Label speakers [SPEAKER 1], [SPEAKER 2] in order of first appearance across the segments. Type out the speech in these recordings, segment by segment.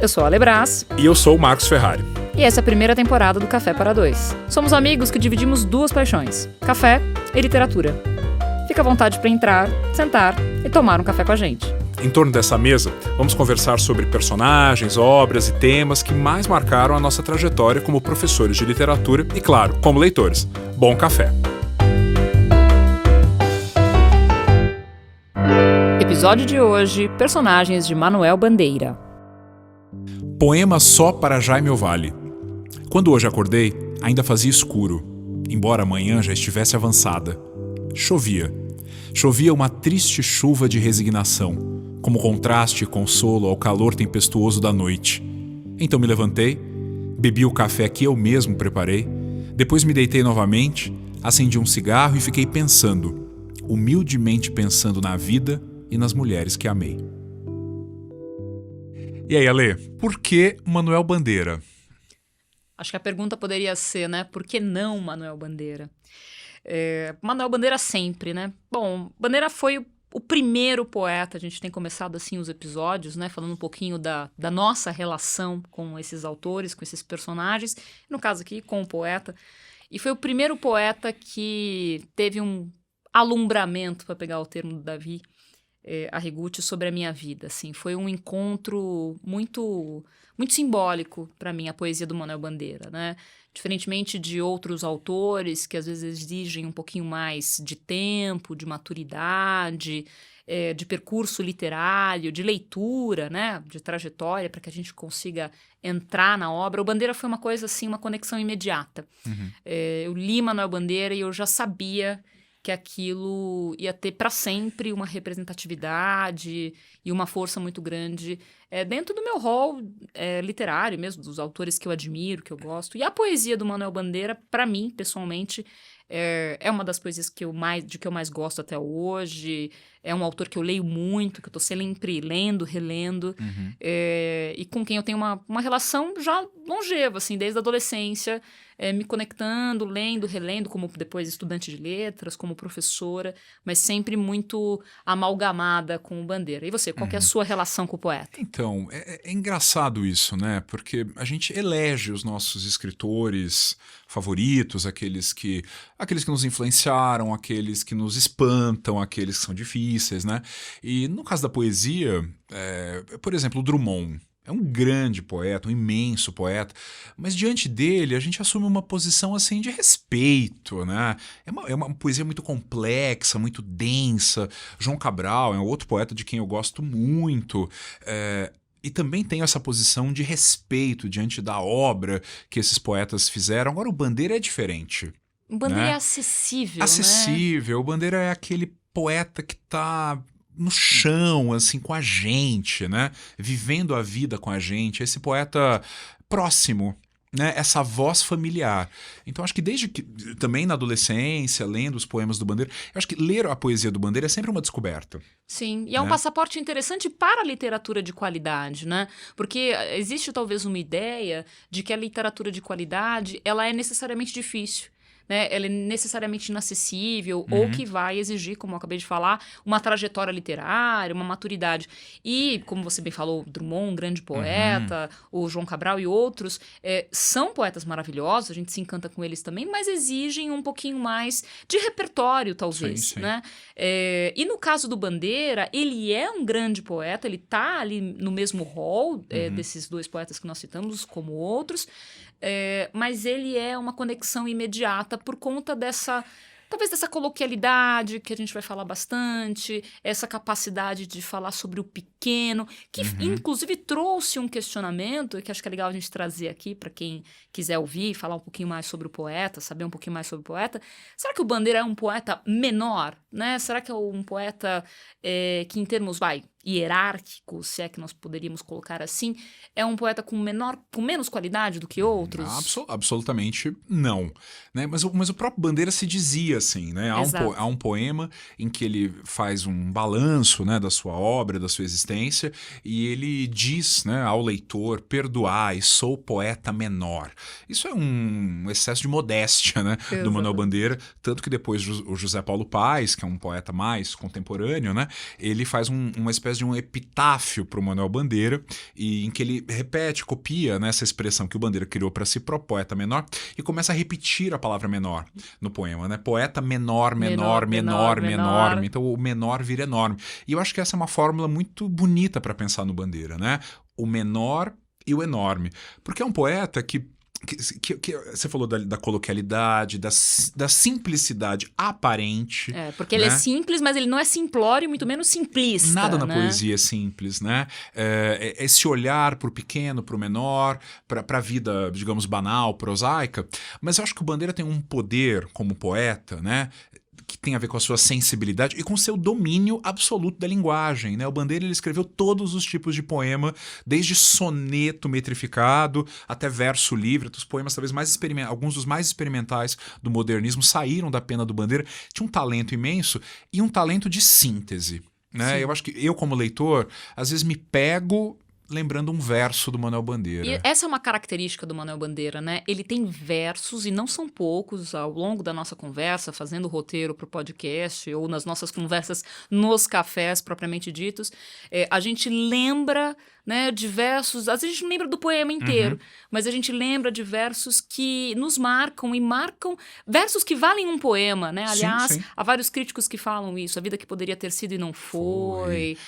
[SPEAKER 1] Eu sou a Ale Brás.
[SPEAKER 2] E eu sou o Marcos Ferrari.
[SPEAKER 1] E essa é a primeira temporada do Café para Dois. Somos amigos que dividimos duas paixões, café e literatura. Fica à vontade para entrar, sentar e tomar um café com a gente.
[SPEAKER 2] Em torno dessa mesa, vamos conversar sobre personagens, obras e temas que mais marcaram a nossa trajetória como professores de literatura e, claro, como leitores. Bom café!
[SPEAKER 1] Episódio de hoje, personagens de Manuel Bandeira.
[SPEAKER 2] Poema só para Jaime Ovalle. Quando hoje acordei, ainda fazia escuro, embora a manhã já estivesse avançada. Chovia. Chovia uma triste chuva de resignação, como contraste e consolo ao calor tempestuoso da noite. Então me levantei, bebi o café que eu mesmo preparei, depois me deitei novamente, acendi um cigarro e fiquei pensando, humildemente pensando na vida e nas mulheres que amei. E aí, Ale, por que Manuel Bandeira?
[SPEAKER 1] Acho que a pergunta poderia ser, né? Por que não Manuel Bandeira? Manuel Bandeira sempre, né? Bom, Bandeira foi o primeiro poeta, a gente tem começado assim os episódios, né? Falando um pouquinho da nossa relação com esses autores, com esses personagens, no caso aqui, com o poeta. E foi o primeiro poeta que teve um alumbramento, para pegar o termo do Davi Arrigucci, sobre a minha vida, assim. Foi um encontro muito simbólico para mim, a poesia do Manuel Bandeira, né? Diferentemente de outros autores que às vezes exigem um pouquinho mais de tempo, de maturidade, de percurso literário, de leitura, né? De trajetória, para que a gente consiga entrar na obra. O Bandeira foi uma coisa assim, uma conexão imediata.
[SPEAKER 2] Uhum.
[SPEAKER 1] Eu li Manuel Bandeira e eu já sabia que aquilo ia ter para sempre uma representatividade e uma força muito grande dentro do meu rol literário mesmo, dos autores que eu admiro, que eu gosto. E a poesia do Manuel Bandeira, para mim, pessoalmente, é uma das poesias que eu mais gosto até hoje. É um autor que eu leio muito, que eu estou sempre lendo, relendo, e com quem eu tenho uma relação já longeva, assim, desde a adolescência, me conectando, lendo, relendo, como depois estudante de letras, como professora, mas sempre muito amalgamada com o Bandeira. E você, qual que é a sua relação com o poeta?
[SPEAKER 2] Então, é engraçado isso, né? Porque a gente elege os nossos escritores favoritos, aqueles que nos influenciaram, aqueles que nos espantam, aqueles que são difíceis, né? E no caso da poesia, por exemplo, o Drummond. É um grande poeta, um imenso poeta, mas diante dele a gente assume uma posição assim de respeito, né? É uma poesia muito complexa, muito densa. João Cabral é um outro poeta de quem eu gosto muito. E também tenho essa posição de respeito diante da obra que esses poetas fizeram. Agora o Bandeira é diferente.
[SPEAKER 1] O Bandeira
[SPEAKER 2] né?
[SPEAKER 1] é acessível,
[SPEAKER 2] Acessível.
[SPEAKER 1] né?
[SPEAKER 2] O Bandeira é aquele poeta que está no chão, assim, com a gente, né? Vivendo a vida com a gente. Esse poeta próximo, né? Essa voz familiar. Então, acho que desde que, também na adolescência, lendo os poemas do Bandeira, eu acho que ler a poesia do Bandeira é sempre uma descoberta.
[SPEAKER 1] Sim, e é um passaporte interessante para a literatura de qualidade, né? Porque existe talvez uma ideia de que a literatura de qualidade, ela é necessariamente difícil. Né? Ela é necessariamente inacessível ou que vai exigir, como eu acabei de falar, uma trajetória literária, uma maturidade. E, como você bem falou, Drummond, um grande poeta, o João Cabral e outros, são poetas maravilhosos, a gente se encanta com eles também, mas exigem um pouquinho mais de repertório, talvez.
[SPEAKER 2] Sim.
[SPEAKER 1] Né? E no caso do Bandeira, ele é um grande poeta, ele está ali no mesmo rol desses dois poetas que nós citamos, como outros, mas ele é uma conexão imediata por conta talvez dessa coloquialidade que a gente vai falar bastante, essa capacidade de falar sobre o pequeno, que inclusive trouxe um questionamento, que acho que é legal a gente trazer aqui para quem quiser ouvir, falar um pouquinho mais sobre o poeta, saber um pouquinho mais sobre o poeta. Será que o Bandeira é um poeta menor? Né? Será que é um poeta que em termos, hierárquicos, se é que nós poderíamos colocar assim, é um poeta com menos qualidade do que outros?
[SPEAKER 2] Absolutamente não. Né? Mas o próprio Bandeira se dizia assim, né? Há um poema em que ele faz um balanço, né, da sua obra, da sua existência, e ele diz, né, ao leitor: perdoai, sou poeta menor. Isso é um excesso de modéstia, né, do Manuel Bandeira, tanto que depois o José Paulo Paes, que que é um poeta mais contemporâneo, né? Ele faz uma espécie de um epitáfio para o Manuel Bandeira, em que ele repete, copia, né, essa expressão que o Bandeira criou para si próprio, poeta menor, e começa a repetir a palavra menor no poema, né? Poeta menor, menor, menor, menor. Então o menor vira enorme. E eu acho que essa é uma fórmula muito bonita para pensar no Bandeira, né? O menor e o enorme. Porque é um poeta que você falou da coloquialidade, da simplicidade aparente.
[SPEAKER 1] Porque ele é simples, mas ele não é simplório, muito menos simplista.
[SPEAKER 2] Nada na
[SPEAKER 1] né?
[SPEAKER 2] poesia é simples, né? Esse olhar para o pequeno, para o menor, para a vida, digamos, banal, prosaica. Mas eu acho que o Bandeira tem um poder como poeta, né? Que tem a ver com a sua sensibilidade e com o seu domínio absoluto da linguagem, né? O Bandeira ele escreveu todos os tipos de poema, desde soneto metrificado até verso livre. Os poemas talvez alguns dos mais experimentais do modernismo saíram da pena do Bandeira. Tinha um talento imenso e um talento de síntese, né? Eu acho que eu, como leitor, às vezes me pego lembrando um verso do Manuel Bandeira.
[SPEAKER 1] E essa é uma característica do Manuel Bandeira, né? Ele tem versos, e não são poucos, ao longo da nossa conversa, fazendo roteiro para o podcast, ou nas nossas conversas nos cafés, propriamente ditos, a gente lembra, né, de versos, às vezes a gente não lembra do poema inteiro, mas a gente lembra de versos que nos marcam, e marcam versos que valem um poema, né? Aliás,
[SPEAKER 2] sim.
[SPEAKER 1] há vários críticos que falam isso, a vida que poderia ter sido e não foi.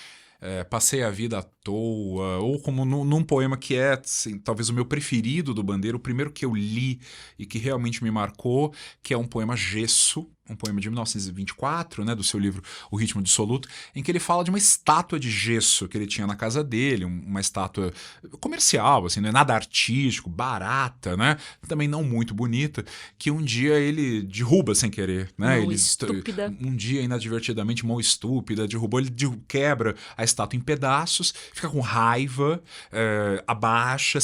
[SPEAKER 2] Passei a vida à toa, ou como num poema que é, assim, talvez o meu preferido do Bandeira, o primeiro que eu li e que realmente me marcou, que é um poema Gesso, um poema de 1924, né, do seu livro O Ritmo Dissoluto, em que ele fala de uma estátua de gesso que ele tinha na casa dele, uma estátua comercial, assim, não é nada artístico, barata, né, também não muito bonita, que um dia ele derruba sem querer, né,
[SPEAKER 1] Estúpida.
[SPEAKER 2] Um dia inadvertidamente, mão estúpida, derrubou, ele quebra a estátua em pedaços, fica com raiva, abaixa,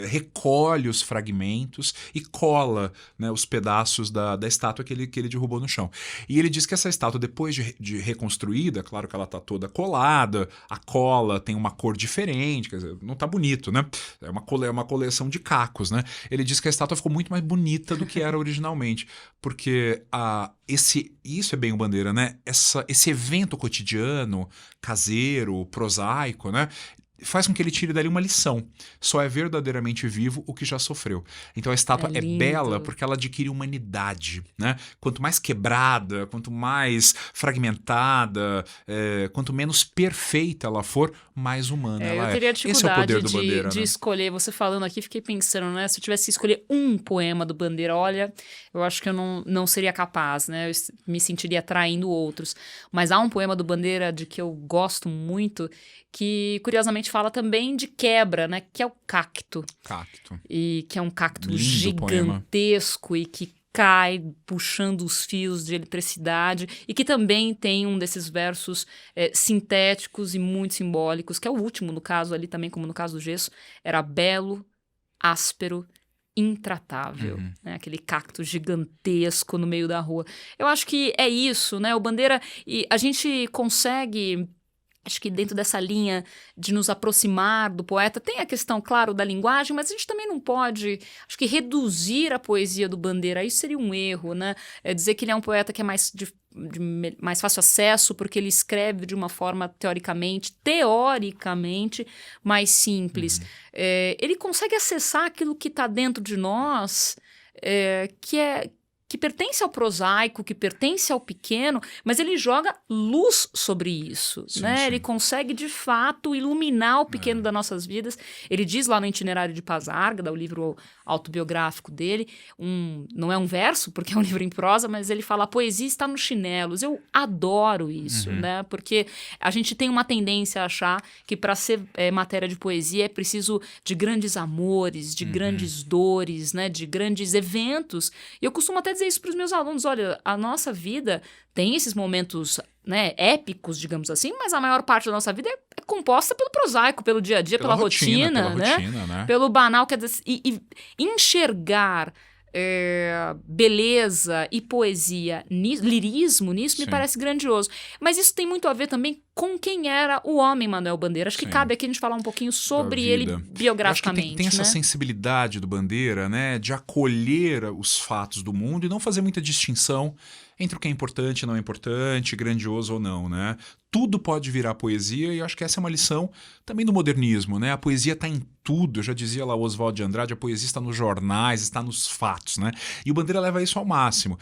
[SPEAKER 2] recolhe os fragmentos e cola, né, os pedaços da estátua que ele derrubou no chão. E ele diz que essa estátua, depois de reconstruída, claro que ela tá toda colada, a cola tem uma cor diferente, quer dizer, não tá bonito, né? É uma coleção de cacos, né? Ele diz que a estátua ficou muito mais bonita do que era originalmente, porque isso é bem o Bandeira, né? Esse evento cotidiano, caseiro, prosaico, né? Faz com que ele tire dali uma lição. Só é verdadeiramente vivo o que já sofreu. Então a estátua é bela porque ela adquire humanidade, né? Quanto mais quebrada, quanto mais fragmentada, quanto menos perfeita ela for, mais humana ela é.
[SPEAKER 1] Eu teria dificuldade
[SPEAKER 2] Esse é o poder do Bandeira,
[SPEAKER 1] de
[SPEAKER 2] né?
[SPEAKER 1] escolher. Você falando aqui, fiquei pensando, né? Se eu tivesse que escolher um poema do Bandeira, olha, eu acho que eu não seria capaz, né? Eu me sentiria traindo outros. Mas há um poema do Bandeira de que eu gosto muito, que curiosamente fala também de quebra, né? Que é o Cacto. E que é um cacto
[SPEAKER 2] Lindo
[SPEAKER 1] gigantesco poema. E que cai puxando os fios de eletricidade, e que também tem um desses versos sintéticos e muito simbólicos, que é o último, no caso ali também, como no caso do Gesso, era belo, áspero, intratável, né? Aquele cacto gigantesco no meio da rua. Eu acho que é isso, né? O Bandeira, e a gente consegue... Acho que dentro dessa linha de nos aproximar do poeta, tem a questão, claro, da linguagem, mas a gente também não pode, acho que reduzir a poesia do Bandeira, isso seria um erro, né? Dizer que ele é um poeta que é mais de mais fácil acesso, porque ele escreve de uma forma teoricamente mais simples. Ele consegue acessar aquilo que está dentro de nós, que pertence ao prosaico, que pertence ao pequeno, mas ele joga luz sobre isso, né? Sim. Ele consegue, de fato, iluminar o pequeno das nossas vidas. Ele diz lá no Itinerário de Paz Argada, o livro autobiográfico dele, não é um verso, porque é um livro em prosa, mas ele fala: a poesia está nos chinelos. Eu adoro isso, né? Porque a gente tem uma tendência a achar que para ser matéria de poesia é preciso de grandes amores, de grandes dores, né? De grandes eventos. E eu costumo até dizer isso para os meus alunos: olha, a nossa vida tem esses momentos, né, épicos, digamos assim, mas a maior parte da nossa vida é composta pelo prosaico, pelo dia a dia, pela rotina, né? Pelo banal, quer dizer, e enxergar beleza e poesia, lirismo nisso, me parece grandioso. Mas isso tem muito a ver também com quem era o homem Manuel Bandeira. Acho que cabe aqui a gente falar um pouquinho sobre ele biograficamente.
[SPEAKER 2] Acho que tem essa sensibilidade do Bandeira, né, de acolher os fatos do mundo e não fazer muita distinção entre o que é importante e não é importante, grandioso ou não, né? Tudo pode virar poesia e eu acho que essa é uma lição também do modernismo, né? A poesia está em tudo, eu já dizia lá o Oswald de Andrade, a poesia está nos jornais, está nos fatos, né? E o Bandeira leva isso ao máximo.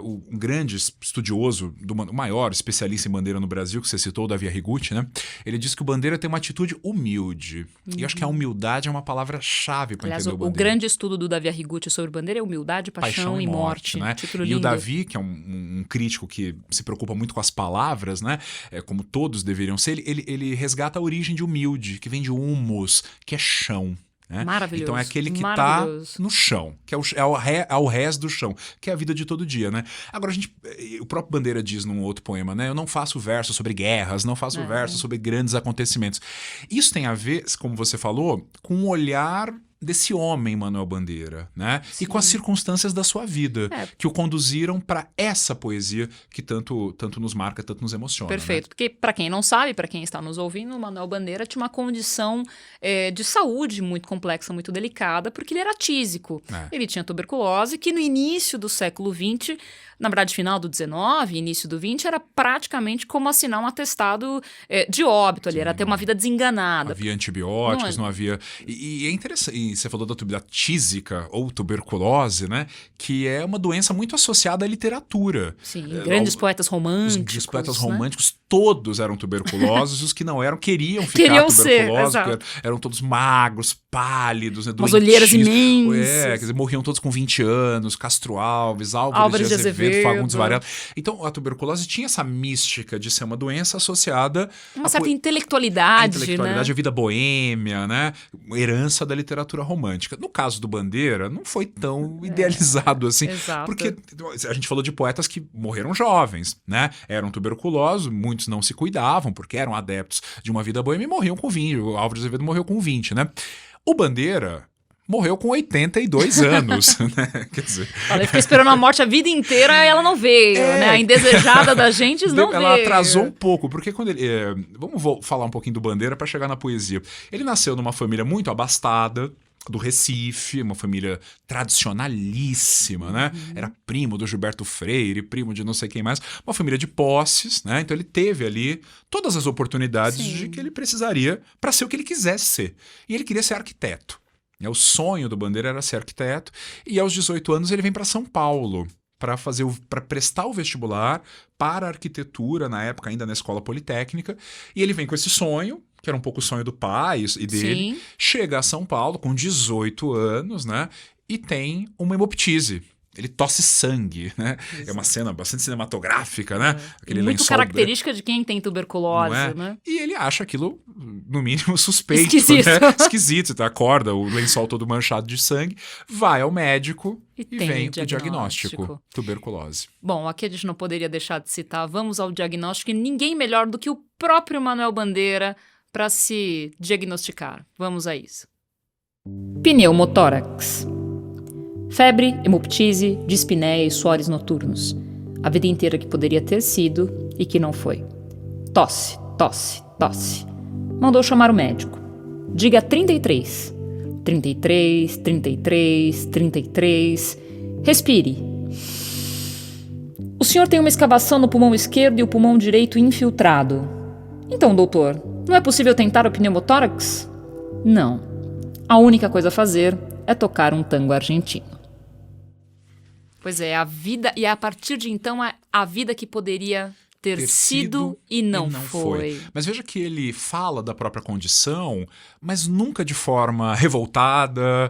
[SPEAKER 2] Um grande estudioso, o maior especialista em bandeira no Brasil, que você citou, o Davi Arrigucci, né? Ele diz que o Bandeira tem uma atitude humilde. E eu acho que a humildade é uma palavra-chave para entender o Bandeira.
[SPEAKER 1] O grande estudo do Davi Arrigucci sobre Bandeira é humildade, paixão e morte.
[SPEAKER 2] Né?
[SPEAKER 1] Título
[SPEAKER 2] e
[SPEAKER 1] lindo.
[SPEAKER 2] o Davi, que é um crítico que se preocupa muito com as palavras, né? Como todos deveriam ser, ele resgata a origem de humilde, que vem de humus, que é chão. Né?
[SPEAKER 1] Maravilhoso.
[SPEAKER 2] Então é aquele que está no chão, que é o resto do chão, que é a vida de todo dia, né? Agora, o próprio Bandeira diz num outro poema, né? Eu não faço verso sobre guerras, não faço verso sobre grandes acontecimentos. Isso tem a ver, como você falou, com o olhar desse homem, Manuel Bandeira, né? Sim. E com as circunstâncias da sua vida, que o conduziram para essa poesia que tanto nos marca, tanto nos emociona.
[SPEAKER 1] Perfeito,
[SPEAKER 2] né?
[SPEAKER 1] Porque para quem não sabe, para quem está nos ouvindo, o Manuel Bandeira tinha uma condição de saúde muito complexa, muito delicada, porque ele era tísico. Ele tinha tuberculose, que no início do século XX, na verdade, final do XIX, início do XX, era praticamente como assinar um atestado de óbito ali, era ter uma vida desenganada.
[SPEAKER 2] Havia antibióticos, não havia... E é interessante, você falou da tísica ou tuberculose, né? Que é uma doença muito associada à literatura.
[SPEAKER 1] Sim, grandes poetas românticos.
[SPEAKER 2] Os poetas românticos, todos eram tuberculosos, os que não eram queriam ficar tuberculosos, porque eram todos magros, pálidos, né,
[SPEAKER 1] umas olheiras imensas.
[SPEAKER 2] Quer dizer, morriam todos com 20 anos, Castro Alves, Álvares de Azevedo, Fagundes Varela. Então, a tuberculose tinha essa mística de ser uma doença associada
[SPEAKER 1] uma certa intelectualidade,
[SPEAKER 2] né? A vida boêmia, né? Herança da literatura romântica. No caso do Bandeira, não foi tão idealizado assim.
[SPEAKER 1] Exato.
[SPEAKER 2] Porque a gente falou de poetas que morreram jovens, né? Eram tuberculosos, muitos não se cuidavam porque eram adeptos de uma vida boêmia e morriam com 20. O Álvares de Azevedo morreu com 20, né? O Bandeira morreu com 82 anos, né? Quer dizer...
[SPEAKER 1] Ela fica esperando a morte a vida inteira e ela não veio, né? A indesejada da gente não veio.
[SPEAKER 2] Ela atrasou um pouco, porque quando ele... vamos falar um pouquinho do Bandeira para chegar na poesia. Ele nasceu numa família muito abastada, do Recife, uma família tradicionalíssima, né? Era primo do Gilberto Freire, primo de não sei quem mais, uma família de posses, né? Então ele teve ali todas as oportunidades de que ele precisaria para ser o que ele quisesse ser. E ele queria ser arquiteto. O sonho do Bandeira era ser arquiteto, e aos 18 anos ele vem para São Paulo para prestar o vestibular para arquitetura, na época ainda na Escola Politécnica, e ele vem com esse sonho, que era um pouco o sonho do pai e dele,
[SPEAKER 1] Sim.
[SPEAKER 2] chega a São Paulo com 18 anos, né, e tem uma hemoptise. Ele tosse sangue, né? Exato. É uma cena bastante cinematográfica, né?
[SPEAKER 1] Aquele muito característica de quem tem tuberculose, né?
[SPEAKER 2] E ele acha aquilo, no mínimo, suspeito.
[SPEAKER 1] Esquisito.
[SPEAKER 2] Né? Esquisito. Então acorda, o lençol todo manchado de sangue, vai ao médico e vem o diagnóstico. Tuberculose.
[SPEAKER 1] Bom, aqui a gente não poderia deixar de citar, vamos ao diagnóstico, e ninguém melhor do que o próprio Manuel Bandeira para se diagnosticar. Vamos a isso. Pneumotórax. Febre, hemoptise, dispneia e suores noturnos. A vida inteira que poderia ter sido e que não foi. Tosse, tosse, tosse. Mandou chamar o médico. Diga 33. 33, 33, 33. Respire. O senhor tem uma escavação no pulmão esquerdo e o pulmão direito infiltrado. Então, doutor, não é possível tentar o pneumotórax? Não. A única coisa a fazer é tocar um tango argentino. Pois é, a vida, e a partir de então a vida que poderia ter sido e não foi.
[SPEAKER 2] Mas veja que ele fala da própria condição, mas nunca de forma revoltada,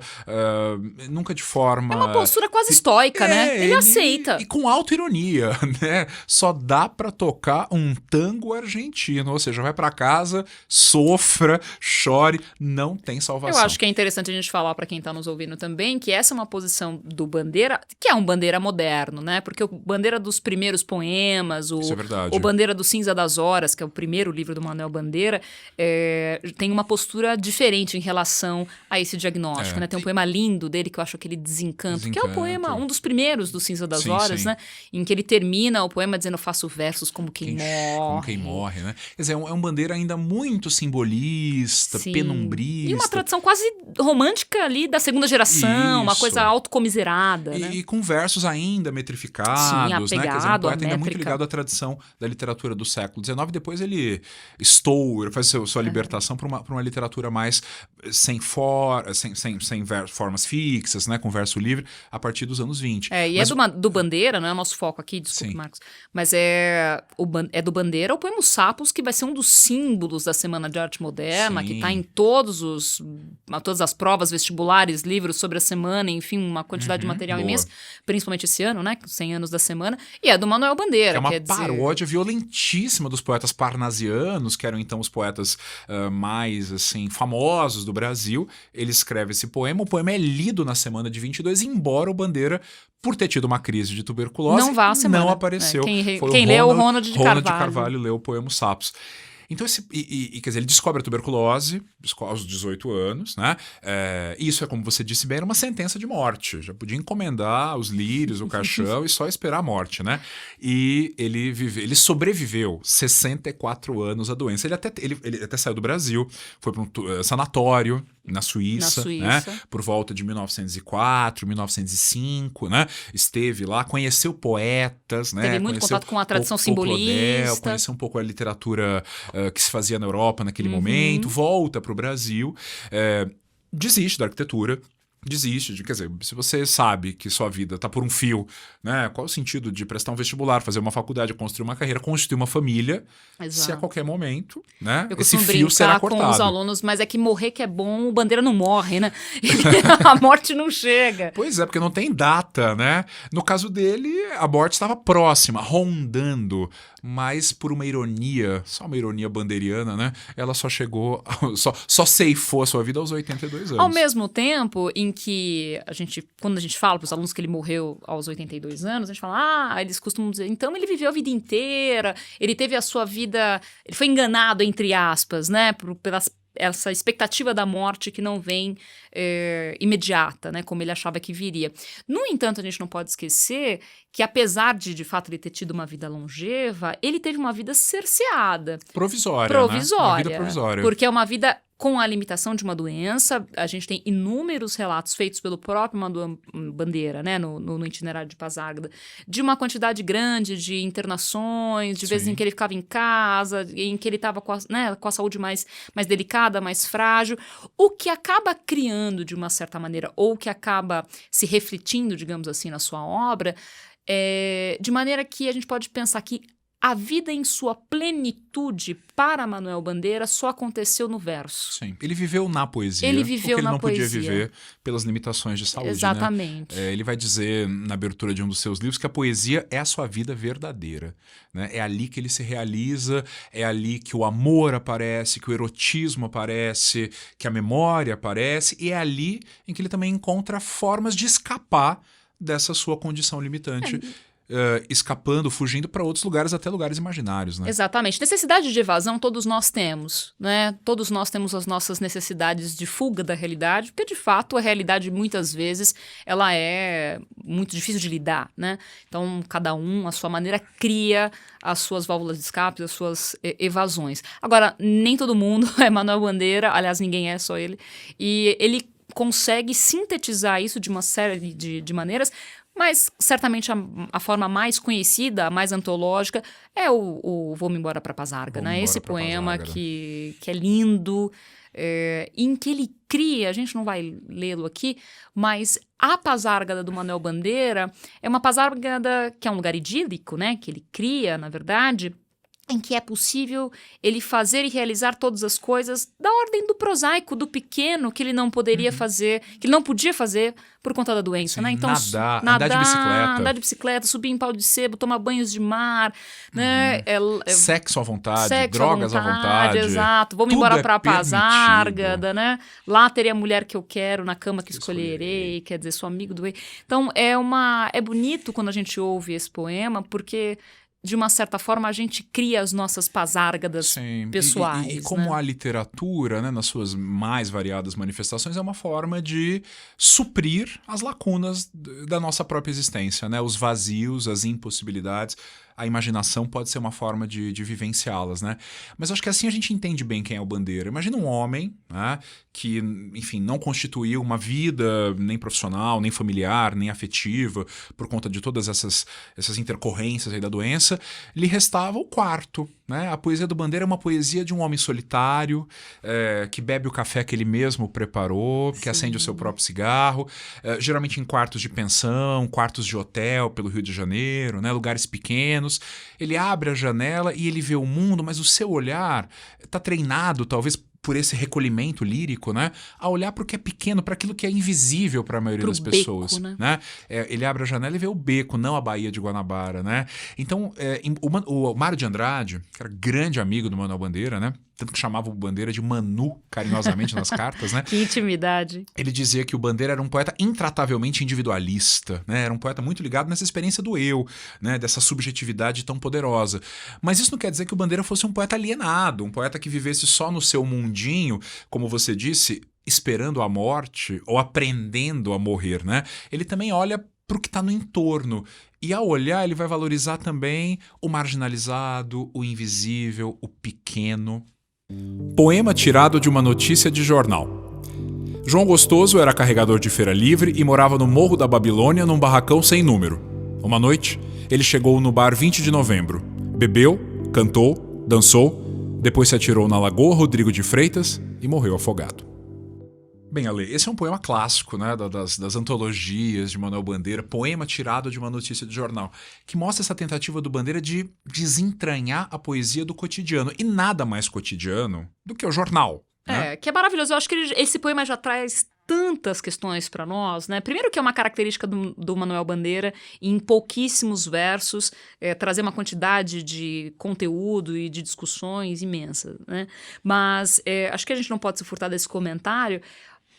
[SPEAKER 2] nunca de forma...
[SPEAKER 1] É uma postura quase estoica, né? Ele aceita.
[SPEAKER 2] E com autoironia, né? Só dá pra tocar um tango argentino, ou seja, vai pra casa, sofra, chore, não tem salvação.
[SPEAKER 1] Eu acho que é interessante a gente falar pra quem tá nos ouvindo também, que essa é uma posição do Bandeira, que é um Bandeira moderno, né? Porque o Bandeira dos primeiros poemas,
[SPEAKER 2] Isso é verdade. verdade.
[SPEAKER 1] O Bandeira do Cinza das Horas, que é o primeiro livro do Manuel Bandeira, tem uma postura diferente em relação a esse diagnóstico, né? Tem um poema lindo dele que eu acho aquele Desencanto, que é o poema, um dos primeiros do Cinza das Horas, né? Em que ele termina o poema dizendo: eu faço versos como quem morre.
[SPEAKER 2] Como quem morre, né? Quer dizer, é um Bandeira ainda muito simbolista, penumbrista.
[SPEAKER 1] E uma tradição quase romântica ali da segunda geração, uma coisa autocomiserada, né?
[SPEAKER 2] E com versos ainda metrificados, né? Quer dizer, um poeta ainda muito ligado à tradição da literatura do século XIX. Depois ele ele faz sua libertação para uma literatura mais sem formas fixas, né? Com verso livre, a partir dos anos 20.
[SPEAKER 1] Do Bandeira, não é o nosso foco aqui, desculpe, Marcos, mas é do Bandeira o poema Os Sapos, que vai ser um dos símbolos da Semana de Arte Moderna, que está em todas as provas vestibulares, livros sobre a semana, enfim, uma quantidade de material imensa, principalmente esse ano, né? 100 anos da semana, e é do Manuel Bandeira.
[SPEAKER 2] É uma paródia violentíssima dos poetas parnasianos, que eram então os poetas mais assim famosos do Brasil. Ele escreve esse poema, o poema é lido na semana de 22, embora o Bandeira, por ter tido uma crise de tuberculose, não apareceu.
[SPEAKER 1] Quem leu o Ronald de
[SPEAKER 2] Carvalho leu o poema Os Sapos. Então, quer dizer, ele descobre a tuberculose aos 18 anos, né? Isso é, como você disse bem, era uma sentença de morte. Já podia encomendar os lírios, o caixão e só esperar a morte, né? E ele sobreviveu 64 anos à doença. Ele até saiu do Brasil, foi para um sanatório na Suíça. Né? Por volta de 1904, 1905, né? Esteve lá, conheceu poetas, né?
[SPEAKER 1] Teve muito contato com a tradição simbolista.
[SPEAKER 2] Conheceu um pouco a literatura que se fazia na Europa naquele momento, volta para o Brasil, desiste da arquitetura, quer dizer, se você sabe que sua vida está por um fio, né? Qual o sentido de prestar um vestibular, fazer uma faculdade, construir uma carreira, constituir uma família, se a qualquer momento, né? Esse fio será cortado.
[SPEAKER 1] Com os alunos, mas é que morrer que é bom, o Bandeira não morre, né? A morte não chega.
[SPEAKER 2] Pois é, porque não tem data, né? No caso dele, a morte estava próxima, rondando, mas por uma ironia, só uma ironia bandeiriana, né? Ela só chegou, só ceifou a sua vida aos 82 anos.
[SPEAKER 1] Ao mesmo tempo em que quando a gente fala para os alunos que ele morreu aos 82 anos, a gente fala, eles costumam dizer, então ele viveu a vida inteira, ele teve a sua vida, ele foi enganado, entre aspas, né, essa expectativa da morte que não vem imediata, né, como ele achava que viria. No entanto, a gente não pode esquecer que, apesar de fato, ele ter tido uma vida longeva, ele teve uma vida cerceada.
[SPEAKER 2] Provisória. Né? Uma vida provisória.
[SPEAKER 1] Porque é uma vida com a limitação de uma doença. A gente tem inúmeros relatos feitos pelo próprio Manuel Bandeira, né, no itinerário de Paz-Árgada, de uma quantidade grande de internações, de vezes em que ele ficava em casa, em que ele estava com a saúde mais delicada, mais frágil, o que acaba criando, de uma certa maneira, ou que acaba se refletindo, digamos assim, na sua obra, de maneira que a gente pode pensar que a vida em sua plenitude para Manuel Bandeira só aconteceu no verso.
[SPEAKER 2] Sim, ele viveu na poesia. Ele não podia viver pelas limitações de saúde.
[SPEAKER 1] Exatamente.
[SPEAKER 2] Né? Ele vai dizer na abertura de um dos seus livros que a poesia é a sua vida verdadeira. Né? É ali que ele se realiza, é ali que o amor aparece, que o erotismo aparece, que a memória aparece, e é ali em que ele também encontra formas de escapar dessa sua condição limitante. Escapando, fugindo para outros lugares, até lugares imaginários, né?
[SPEAKER 1] Exatamente. Necessidade de evasão todos nós temos, né? Todos nós temos as nossas necessidades de fuga da realidade, porque, de fato, a realidade, muitas vezes, ela é muito difícil de lidar, né? Então, cada um, à sua maneira, cria as suas válvulas de escape, as suas evasões. Agora, nem todo mundo é Manuel Bandeira, aliás, ninguém é, só ele, e ele consegue sintetizar isso de uma série de maneiras. Mas, certamente, a forma mais conhecida, a mais antológica, é o Vou-me embora para Paz-Árgada, né? Esse poema que é lindo, em que ele cria, a gente não vai lê-lo aqui, mas a Paz-Árgada do Manuel Bandeira é uma Paz-Árgada que é um lugar idílico, né? Que ele cria, na verdade, em que é possível ele fazer e realizar todas as coisas da ordem do prosaico, do pequeno, que ele não poderia fazer, que ele não podia fazer por conta da doença,
[SPEAKER 2] sim,
[SPEAKER 1] né? Então,
[SPEAKER 2] nadar, andar de bicicleta,
[SPEAKER 1] subir em pau de sebo, tomar banhos de mar, né?
[SPEAKER 2] Sexo à vontade, drogas à vontade.
[SPEAKER 1] Exato. Vou-me embora para a Paz-Árgada, né? Lá terei a mulher que eu quero, na cama que escolherei, quer dizer, sou amigo do rei. Então, é bonito quando a gente ouve esse poema, porque de uma certa forma, a gente cria as nossas pasárgadas
[SPEAKER 2] Sim.
[SPEAKER 1] pessoais.
[SPEAKER 2] E como
[SPEAKER 1] né?
[SPEAKER 2] a literatura, né, nas suas mais variadas manifestações, é uma forma de suprir as lacunas da nossa própria existência, né? Os vazios, as impossibilidades. A imaginação pode ser uma forma de vivenciá-las, né? Mas acho que assim a gente entende bem quem é o Bandeira. Imagina um homem, né, que, enfim, não constituiu uma vida nem profissional, nem familiar, nem afetiva, por conta de todas essas intercorrências aí da doença. Lhe restava o quarto, né? A poesia do Bandeira é uma poesia de um homem solitário, que bebe o café que ele mesmo preparou, que acende o seu próprio cigarro, geralmente em quartos de pensão, quartos de hotel pelo Rio de Janeiro, né? Lugares pequenos. Ele abre a janela e ele vê o mundo, mas o seu olhar está treinado, talvez, por esse recolhimento lírico, né? A olhar para o que é pequeno, para aquilo que é invisível para a maioria das pessoas.
[SPEAKER 1] Beco,
[SPEAKER 2] né? Ele abre a janela e vê o beco, não a Baía de Guanabara, né? Então, o Mário de Andrade, que era grande amigo do Manuel Bandeira, né? Tanto que chamava o Bandeira de Manu, carinhosamente, nas cartas, né?
[SPEAKER 1] Que intimidade.
[SPEAKER 2] Ele dizia que o Bandeira era um poeta intratavelmente individualista, né? Era um poeta muito ligado nessa experiência do eu, né? Dessa subjetividade tão poderosa. Mas isso não quer dizer que o Bandeira fosse um poeta alienado, um poeta que vivesse só no seu mundinho, como você disse, esperando a morte ou aprendendo a morrer, né? Ele também olha para o que está no entorno. E ao olhar, ele vai valorizar também o marginalizado, o invisível, o pequeno. Poema tirado de uma notícia de jornal. João Gostoso era carregador de feira livre e morava no Morro da Babilônia num barracão sem número. Uma noite, ele chegou no bar 20 de novembro. Bebeu, cantou, dançou, depois se atirou na Lagoa Rodrigo de Freitas e morreu afogado. Bem, Ale, esse é um poema clássico, né, das antologias de Manuel Bandeira, poema tirado de uma notícia de jornal, que mostra essa tentativa do Bandeira de desentranhar a poesia do cotidiano. E nada mais cotidiano do que o jornal. Né?
[SPEAKER 1] Que é maravilhoso. Eu acho que esse poema já traz tantas questões para nós, né? Primeiro que é uma característica do Manuel Bandeira, em pouquíssimos versos, trazer uma quantidade de conteúdo e de discussões imensas, né? Mas acho que a gente não pode se furtar desse comentário.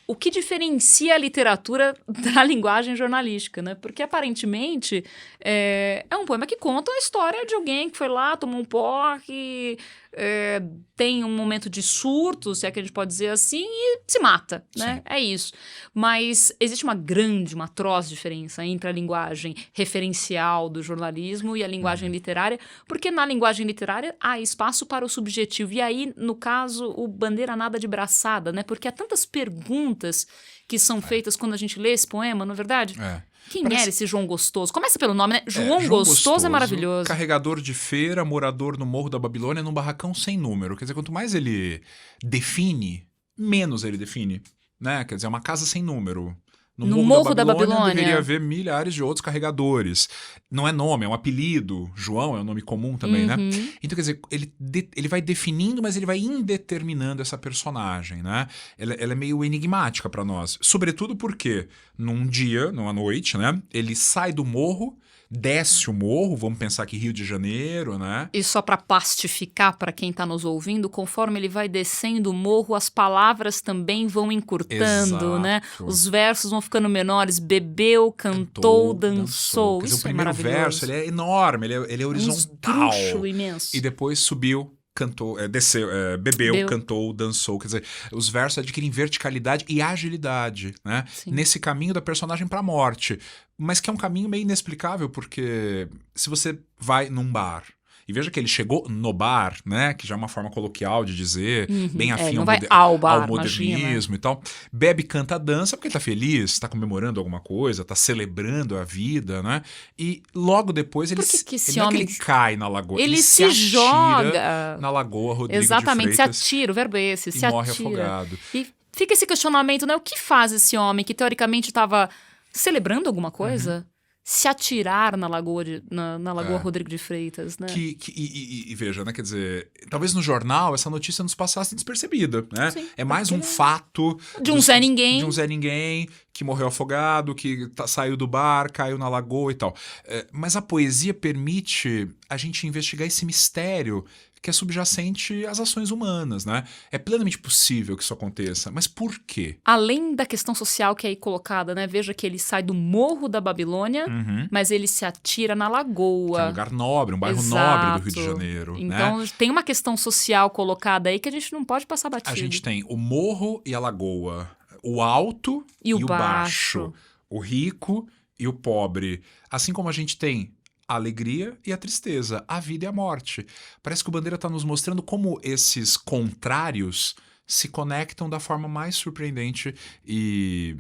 [SPEAKER 1] O que diferencia a literatura da linguagem jornalística, né? Porque, aparentemente, é um poema que conta a história de alguém que foi lá, tomou um porre, tem um momento de surto, se é que a gente pode dizer assim, e se mata, né?
[SPEAKER 2] Sim.
[SPEAKER 1] É isso. Mas existe uma atroz diferença entre a linguagem referencial do jornalismo e a linguagem literária, porque na linguagem literária há espaço para o subjetivo. E aí, no caso, o Bandeira nada de braçada, né? Porque há tantas perguntas que são feitas quando a gente lê esse poema, não é verdade? Quem era esse João Gostoso? Começa pelo nome, né? João Gostoso é maravilhoso.
[SPEAKER 2] Carregador de feira, morador no Morro da Babilônia, num barracão sem número. Quer dizer, quanto mais ele define, menos ele define. Né? Quer dizer, é uma casa sem número.
[SPEAKER 1] No Morro da Babilônia
[SPEAKER 2] deveria haver milhares de outros carregadores. Não é nome, é um apelido. João é um nome comum também, né? Então, quer dizer, ele vai definindo, mas ele vai indeterminando essa personagem, né? Ela é meio enigmática para nós. Sobretudo porque num dia, numa noite, né? Ele sai do morro, desce o morro, vamos pensar que Rio de Janeiro, né?
[SPEAKER 1] E só para plastificar para quem está nos ouvindo, conforme ele vai descendo o morro, as palavras também vão encurtando,
[SPEAKER 2] Exato.
[SPEAKER 1] né? Os versos vão ficando menores. Bebeu, cantou, dançou.
[SPEAKER 2] Quer dizer,
[SPEAKER 1] Isso
[SPEAKER 2] o primeiro verso ele é enorme, ele é horizontal.
[SPEAKER 1] Um imenso.
[SPEAKER 2] E depois subiu, cantou, desceu, bebeu, cantou, dançou. Quer dizer, os versos adquirem verticalidade e agilidade, né? Nesse caminho da personagem para a morte. Mas que é um caminho meio inexplicável, porque se você vai num bar, e veja que ele chegou no bar, né? Que já é uma forma coloquial de dizer, bem afim
[SPEAKER 1] ao
[SPEAKER 2] modernismo,
[SPEAKER 1] imagina.
[SPEAKER 2] e tal. Bebe, canta, dança, porque ele tá feliz, tá comemorando alguma coisa, tá celebrando a vida, né? E logo depois ele não é que ele cai na lagoa,
[SPEAKER 1] ele se joga
[SPEAKER 2] na Lagoa Rodrigo
[SPEAKER 1] Exatamente,
[SPEAKER 2] de Freitas.
[SPEAKER 1] Se atira, o verbo é esse, se
[SPEAKER 2] morre
[SPEAKER 1] atira.
[SPEAKER 2] Afogado.
[SPEAKER 1] E fica esse questionamento, né? O que faz esse homem que teoricamente estava celebrando alguma coisa? Se atirar na Lagoa, na Lagoa Rodrigo de Freitas, né?
[SPEAKER 2] E veja, né? Quer dizer, talvez no jornal essa notícia nos passasse despercebida, né?
[SPEAKER 1] Sim,
[SPEAKER 2] é mais um fato
[SPEAKER 1] de um Zé Ninguém.
[SPEAKER 2] De um Zé Ninguém que morreu afogado, que saiu do bar, caiu na lagoa e tal. Mas a poesia permite a gente investigar esse mistério que é subjacente às ações humanas, né? É plenamente possível que isso aconteça, mas por quê?
[SPEAKER 1] Além da questão social que é aí colocada, né? Veja que ele sai do Morro da Babilônia, mas ele se atira na
[SPEAKER 2] Que é um
[SPEAKER 1] Lagoa.
[SPEAKER 2] lugar nobre, um bairro
[SPEAKER 1] Exato.
[SPEAKER 2] nobre do Rio de Janeiro, né?
[SPEAKER 1] Então tem uma questão social colocada aí que a gente não pode passar batido.
[SPEAKER 2] A gente tem o morro e a lagoa, o alto
[SPEAKER 1] E o baixo.
[SPEAKER 2] o rico e o pobre. Assim como a gente tem a alegria e a tristeza, a vida e a morte. Parece que o Bandeira está nos mostrando como esses contrários se conectam da forma mais surpreendente e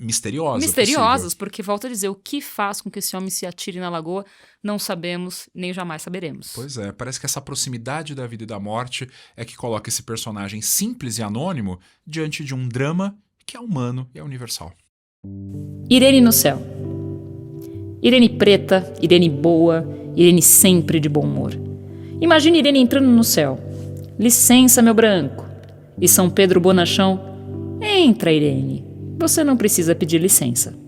[SPEAKER 1] Misteriosas,
[SPEAKER 2] possível.
[SPEAKER 1] porque volto a dizer, o que faz com que esse homem se atire na lagoa, não sabemos, nem jamais saberemos.
[SPEAKER 2] Pois é, parece que essa proximidade da vida e da morte é que coloca esse personagem simples e anônimo diante de um drama que é humano e é universal.
[SPEAKER 1] Irene no céu. Irene preta, Irene boa, Irene sempre de bom humor. Imagine Irene entrando no céu. Licença, meu branco. E São Pedro Bonachão. Entra, Irene. Você não precisa pedir licença.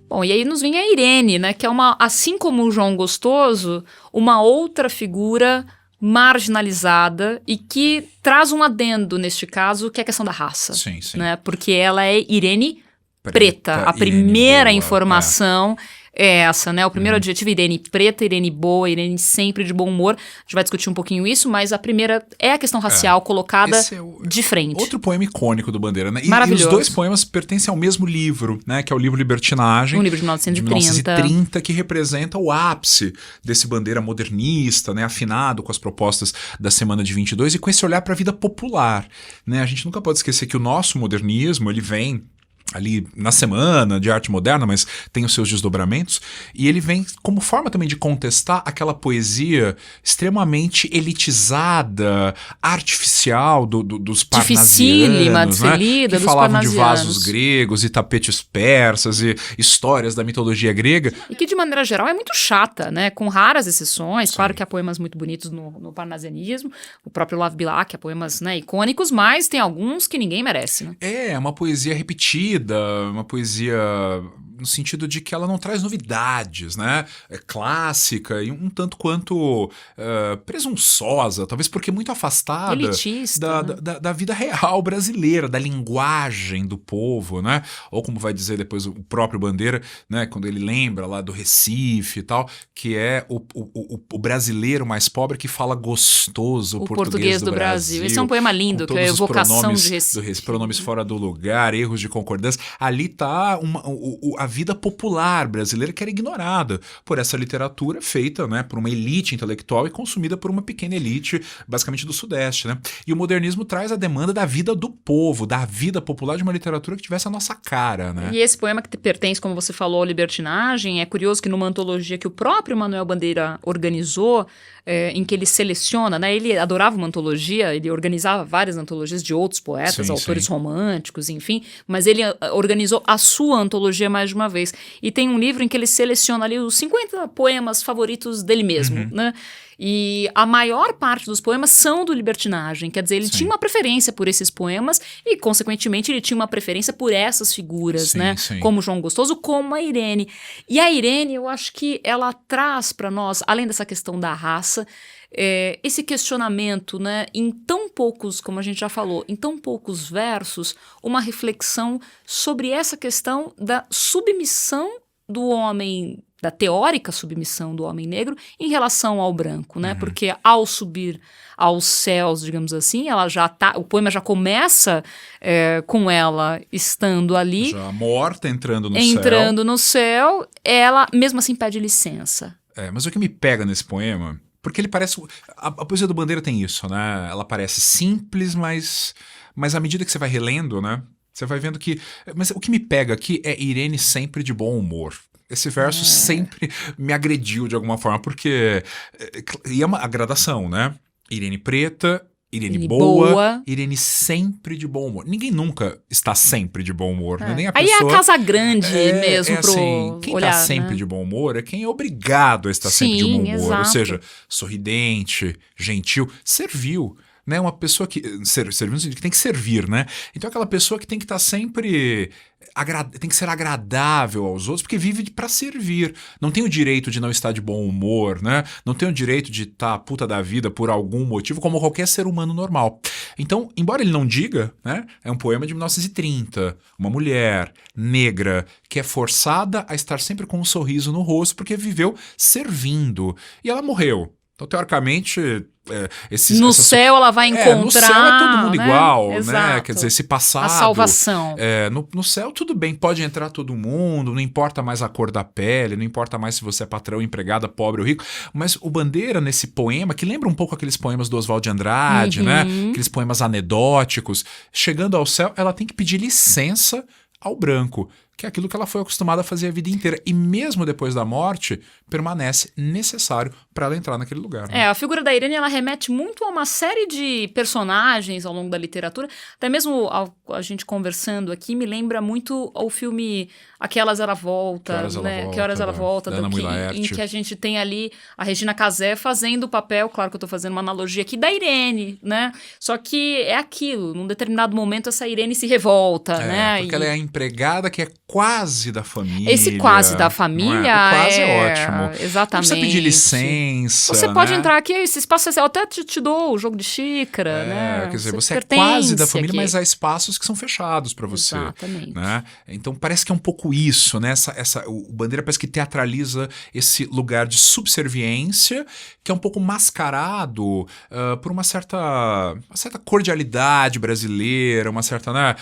[SPEAKER 1] Bom, e aí nos vem a Irene, né? Que é uma, assim como o João Gostoso, uma outra figura marginalizada e que traz um adendo neste caso, que é a questão da raça.
[SPEAKER 2] Sim, sim.
[SPEAKER 1] Né? Porque ela é Irene preta. A primeira informação é essa, né? O primeiro adjetivo, Irene preta, Irene boa, Irene sempre de bom humor. A gente vai discutir um pouquinho isso, mas a primeira é a questão racial colocada de frente.
[SPEAKER 2] Outro poema icônico do Bandeira, né?
[SPEAKER 1] Maravilhoso.
[SPEAKER 2] E os dois poemas pertencem ao mesmo livro, né? Que é o livro Libertinagem.
[SPEAKER 1] Um livro de 1930.
[SPEAKER 2] Que representa o ápice desse Bandeira modernista, né? Afinado com as propostas da Semana de 22 e com esse olhar para a vida popular, né? A gente nunca pode esquecer que o nosso modernismo, ele vem ali na Semana de Arte Moderna, mas tem os seus desdobramentos, e ele vem como forma também de contestar aquela poesia extremamente elitizada, artificial dos
[SPEAKER 1] dificílima de
[SPEAKER 2] parnasianos,
[SPEAKER 1] ser lida,
[SPEAKER 2] que
[SPEAKER 1] dos
[SPEAKER 2] falavam de
[SPEAKER 1] parnasianos.
[SPEAKER 2] vasos gregos e tapetes persas e histórias da mitologia grega.
[SPEAKER 1] E que, de maneira geral, é muito chata, né? Com raras exceções. Sim. Claro que há poemas muito bonitos no parnasianismo, o próprio Olav Bilac, há poemas, né, icônicos, mas tem alguns que ninguém merece, né?
[SPEAKER 2] É uma poesia repetida, uma poesia no sentido de que ela não traz novidades, né? É clássica e um tanto quanto presunçosa, talvez porque muito afastada
[SPEAKER 1] elitista,
[SPEAKER 2] da vida real brasileira, da linguagem do povo, né? Ou como vai dizer depois o próprio Bandeira, né? Quando ele lembra lá do Recife e tal, que é o brasileiro mais pobre que fala gostoso o português do Brasil.
[SPEAKER 1] Esse é um poema lindo, que é a evocação de Recife.
[SPEAKER 2] Pronomes fora do lugar, erros de concordância. Ali está a vida popular brasileira que era ignorada por essa literatura feita, né, por uma elite intelectual e consumida por uma pequena elite, basicamente do Sudeste, né? E o modernismo traz a demanda da vida do povo, da vida popular, de uma literatura que tivesse a nossa cara, né?
[SPEAKER 1] E esse poema que pertence, como você falou, ao Libertinagem, é curioso que numa antologia que o próprio Manuel Bandeira organizou, em que ele seleciona, né? Ele adorava uma antologia, ele organizava várias antologias de outros poetas, autores românticos, enfim, mas ele organizou a sua antologia mais de uma vez. E tem um livro em que ele seleciona ali os 50 poemas favoritos dele mesmo, né? E a maior parte dos poemas são do Libertinagem, quer dizer, ele tinha uma preferência por esses poemas e, consequentemente, ele tinha uma preferência por essas figuras, né? Como João Gostoso, como a Irene. E a Irene, eu acho que ela traz para nós, além dessa questão da raça, esse questionamento, né, em tão poucos, como a gente já falou, em tão poucos versos, uma reflexão sobre essa questão da submissão do homem, da teórica submissão do homem negro em relação ao branco, né? Porque ao subir aos céus, digamos assim, ela já tá, o poema já começa com ela estando ali,
[SPEAKER 2] já morta, entrando
[SPEAKER 1] no céu, ela mesmo assim pede licença.
[SPEAKER 2] Mas o que me pega nesse poema, porque ele parece, a poesia do Bandeira tem isso, né? Ela parece simples, mas à medida que você vai relendo, né? Você vai vendo que... Mas o que me pega aqui é Irene sempre de bom humor. Esse verso sempre me agrediu de alguma forma, porque... E é uma gradação, né? Irene preta, Irene boa, Irene sempre de bom humor. Ninguém nunca está sempre de bom humor, né? Nem a pessoa...
[SPEAKER 1] Aí é a casa grande mesmo pro
[SPEAKER 2] assim, quem
[SPEAKER 1] olhar,
[SPEAKER 2] está sempre de bom humor é quem é obrigado a estar sempre de bom humor.
[SPEAKER 1] Exato.
[SPEAKER 2] Ou seja, sorridente, gentil, servil. né? Uma pessoa que servindo que tem que servir, né? Então aquela pessoa que tem que estar sempre tem que ser agradável aos outros, porque vive para servir. Não tem o direito de não estar de bom humor, né? Não tem o direito de estar puta da vida por algum motivo, como qualquer ser humano normal. Então, embora ele não diga, né? É um poema de 1930, uma mulher negra que é forçada a estar sempre com um sorriso no rosto porque viveu servindo. E ela morreu. Então, teoricamente,
[SPEAKER 1] no céu ela vai encontrar...
[SPEAKER 2] no céu é todo mundo igual,
[SPEAKER 1] Exato.
[SPEAKER 2] né? Quer dizer, esse passado...
[SPEAKER 1] A salvação.
[SPEAKER 2] No céu tudo bem, pode entrar todo mundo, não importa mais a cor da pele, não importa mais se você é patrão, empregada, pobre ou rico, mas o Bandeira, nesse poema, que lembra um pouco aqueles poemas do Oswald de Andrade, né? Aqueles poemas anedóticos, chegando ao céu, ela tem que pedir licença ao branco, que é aquilo que ela foi acostumada a fazer a vida inteira. E mesmo depois da morte, permanece necessário para ela entrar naquele lugar. Né?
[SPEAKER 1] A figura da Irene, ela remete muito a uma série de personagens ao longo da literatura. Até mesmo a gente conversando aqui, me lembra muito o filme Aquelas Ela Volta, Que Horas Ela Volta, em que a gente tem ali a Regina Casé fazendo o papel, claro que eu estou fazendo uma analogia aqui, da Irene, né? Só que é aquilo, num determinado momento essa Irene se revolta, né?
[SPEAKER 2] Porque ela é a empregada que é quase da família.
[SPEAKER 1] Esse quase da família
[SPEAKER 2] O quase é ótimo.
[SPEAKER 1] Exatamente.
[SPEAKER 2] Não precisa pedir licença.
[SPEAKER 1] Você pode entrar aqui, esse espaço eu até te dou o jogo de xícara, né?
[SPEAKER 2] Quer dizer, você é quase da família, mas há espaços que são fechados para você.
[SPEAKER 1] Exatamente.
[SPEAKER 2] Né? Então parece que é um pouco isso, né? O Bandeira parece que teatraliza esse lugar de subserviência, que é um pouco mascarado por uma certa cordialidade brasileira, uma certa, né,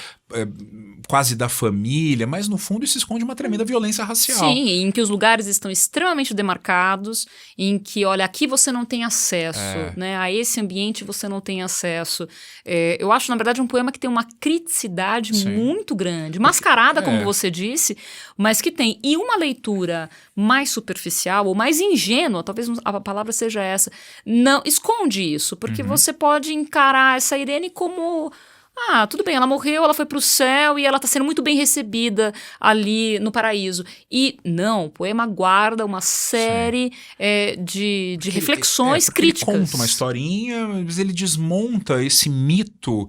[SPEAKER 2] quase da família, mas no fundo isso esconde uma tremenda violência racial.
[SPEAKER 1] Sim, em que os lugares estão extremamente demarcados, em que, olha, aqui você não tem acesso, né? A esse ambiente você não tem acesso. Eu acho, na verdade, um poema que tem uma criticidade muito grande, mascarada, como você disse, mas que tem. E uma leitura mais superficial ou mais ingênua, talvez a palavra seja essa, não esconde isso, porque você pode encarar essa Irene como... tudo bem, ela morreu, ela foi pro céu e ela tá sendo muito bem recebida ali no paraíso. E não, o poema guarda uma série de reflexões críticas.
[SPEAKER 2] Ele conta uma historinha, mas ele desmonta esse mito